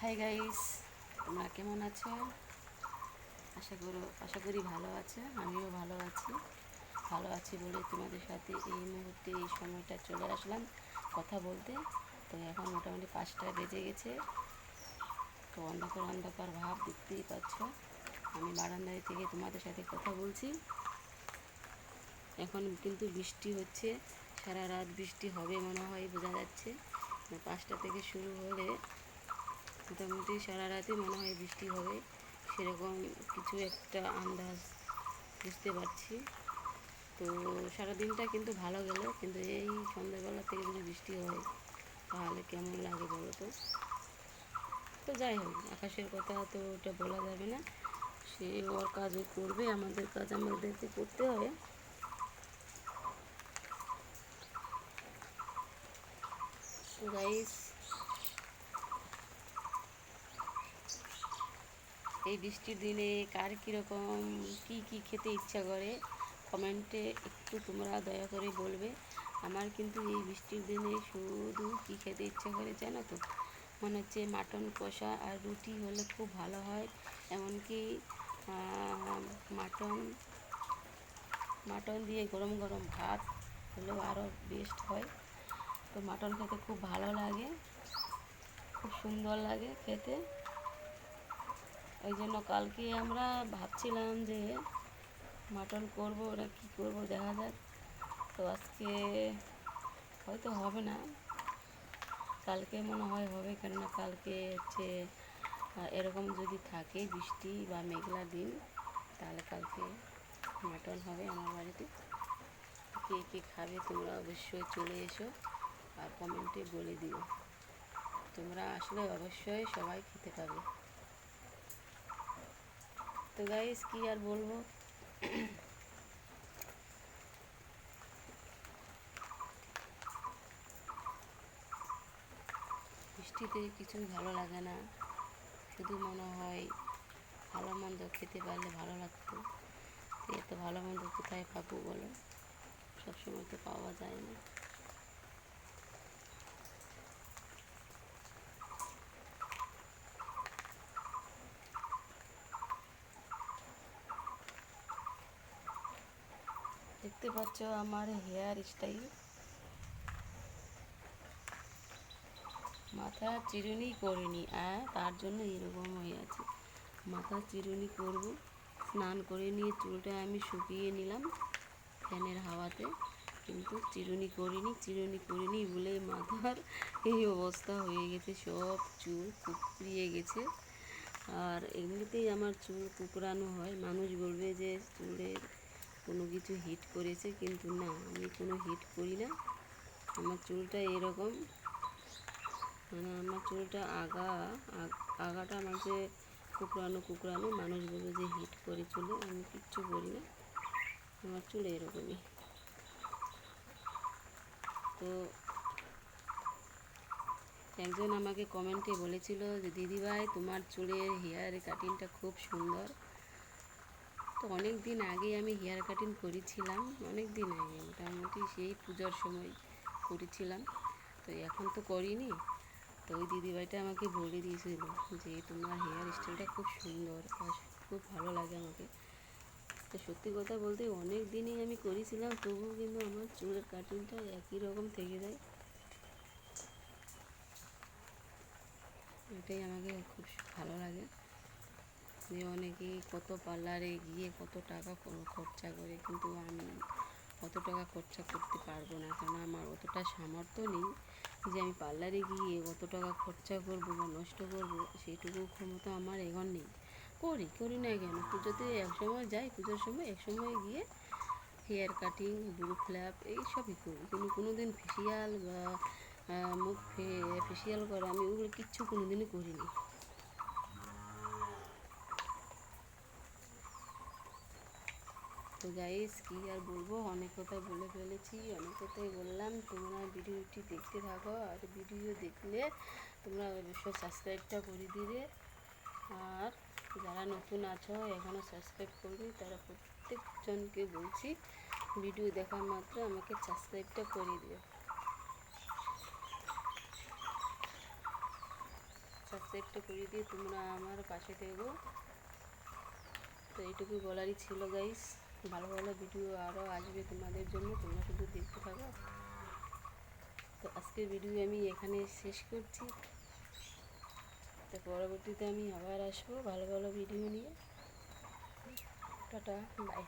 Hi guys, তোমরা কেমন আছো? আশা করি ভালো আছে। আমিও ভালো আছি বলে তোমাদের সাথে এই মুহূর্তে এই সময়টা চলে আসলাম কথা বলতে। তো এখন মোটামুটি 5টা বেজে গেছে। তো অন্ধকার ভাব দেখতেই পাচ্ছ। আমি বারান্দায় থেকে তোমাদের সাথে কথা বলছি। এখন কিন্তু বৃষ্টি হচ্ছে, সারা রাত বৃষ্টি হবে মনে হয়, বোঝা যাচ্ছে। 5টা থেকে শুরু হলে মোটামুটি সারা রাতই মনে হয় বৃষ্টি হবে, সেরকম কিছু একটা আন্দাজ বুঝতে পারছি। তো সারাদিনটা কিন্তু ভালো গেল, কিন্তু এই সন্ধ্যাবেলা থেকে যদি বৃষ্টি হয় তাহলে কেমন লাগে বলো তো। তো যাই হোক, আকাশের কথা তো ওটা বলা যাবে না, সে ওর কাজও করবে, আমাদের কাজ আমাদেরকে করতে হবে। তো গাইস, এই বৃষ্টির দিনে কার কীরকম কী খেতে ইচ্ছা করে কমেন্টে একটু তোমরা দয়া করে বলবে। আমার কিন্তু এই বৃষ্টির দিনে শুধু কী খেতে ইচ্ছা করে জানো তো, মনে হচ্ছে মাটন কষা আর রুটি হলে খুব ভালো হয়। এমনকি মাটন মাটন দিয়ে গরম গরম ভাত হলেও আরও বেস্ট হয়। তো মাটন খেতে খুব ভালো লাগে, খুব সুন্দর লাগে খেতে। ওই জন্য কালকে আমরা ভাবছিলাম যে মাটন করব, ওরা কী করব দেখা যাক। তো আজকে হয়তো হবে না, কালকে মনে হয় হবে, কেননা কালকে হচ্ছে এরকম যদি থাকে বৃষ্টি বা মেঘলা দিন, তাহলে কালকে মাটন হবে আমার বাড়িতে। কে কে খাবে তোমরা অবশ্যই চলে এসো আর কমেন্টে বলে দিও। তোমরা আসলে অবশ্যই সবাই খেতে পাবে। তো গাইস, কী আর বলবো, বৃষ্টিতে কিছুই ভালো লাগে না, শুধু মনে হয় ভালো মন্দ খেতে পারলে ভালো লাগতো। তো এত ভালো মন্দ কোথায় পাবো বলো, সবসময় তো পাওয়া যায় না। দেখতে পাচ্ছ আমার হেয়ার স্টাইল, মাথা চিরুনি করিনি, তার জন্য এরকম হয়ে আছে। মাথা চিরুনি করব, স্নান করে নিয়ে চুলটা আমি শুকিয়ে নিলাম ফ্যানের হাওয়াতে, কিন্তু চিরুনি করিনি বলে মাথার এই অবস্থা হয়ে গেছে, সব চুল কুকড়িয়ে গেছে। আর এমনিতেই আমার চুল কুকড়ানো হয়, মানুষ বলবে যে চুলের কোনো কিছু হিট করেছে, কিন্তু না, আমি কোনো হিট করি না। আমার চুলটা এরকম, মানে আমার চুলটা আগাটা আমার যে কুকড়ানো, মানুষ বলবে যে হিট করে চুলে, আমি কিচ্ছু করি না, আমার চুল এরকমই। তো একজন আমাকে কমেন্টে বলেছিল যে দিদিভাই তোমার চুলের হেয়ার কাটিংটা খুব সুন্দর। তো অনেক দিন আগে আমি হেয়ার কাটিং করেছিলাম, অনেক দিন আগে, মোটামুটি সেই পূজার সময় করেছিলাম। তো এখন তো করিনি। তো ওই দিদিভাইটা আমাকে বলে দিয়েছিল যে তোমার হেয়ার স্টাইলটা খুব সুন্দর আর খুব ভালো লাগে আমাকে। তো সত্যি কথা বলতে অনেক দিনই আমি করেছিলাম, তবুও কিন্তু আমার চুলের কাটিংটা একই রকম থেকে যায়। এটাই আমাকে খুব ভালো লাগে, যে অনেকেই কত পার্লারে গিয়ে কত টাকা খরচা করে, কিন্তু আমি অত টাকা খরচা করতে পারবো না, কেন আমার অতটা সামর্থ্য নেই যে আমি পার্লারে গিয়ে অত টাকা খরচা করব বা নষ্ট করব, সেইটুকু ক্ষমতা আমার এখন নেই। করি না কেন, পুজোতে একসময় যাই, পুজোর সময় একসময় গিয়ে হেয়ার কাটিং, ব্রু ফ্ল্যাপ এইসবই করি, কিন্তু কোনো দিন ফেসিয়াল বা মুখ ফেসিয়াল করা আমি ওগুলো কিচ্ছু কোনো দিনই করিনি। তো গাইস, কী আর বলবো, অনেক কথা বলে ফেলেছি, অনেক কথাই বললাম। তোমরা ভিডিওটি দেখতে থাকো, আর ভিডিও দেখলে তোমরা অবশ্যই সাবস্ক্রাইবটা করে দিবে। আর যারা নতুন আছো এখনও সাবস্ক্রাইব করবে, তারা প্রত্যেকজনকে বলছি ভিডিও দেখা মাত্র আমাকে সাবস্ক্রাইবটা করে দিও। সাবস্ক্রাইবটা করে দিয়ে তোমরা আমার পাশে থেকো। তো এইটুকু বলারই ছিল গাইস, ভালো ভালো ভিডিও আরও আসবে তোমাদের জন্য, তোমরা শুধু দেখতে থাকো। তো আজকের ভিডিও আমি এখানে শেষ করছি। তো পরবর্তীতে আমি আবার আসবো ভালো ভালো ভিডিও নিয়ে। Ta-ta, by.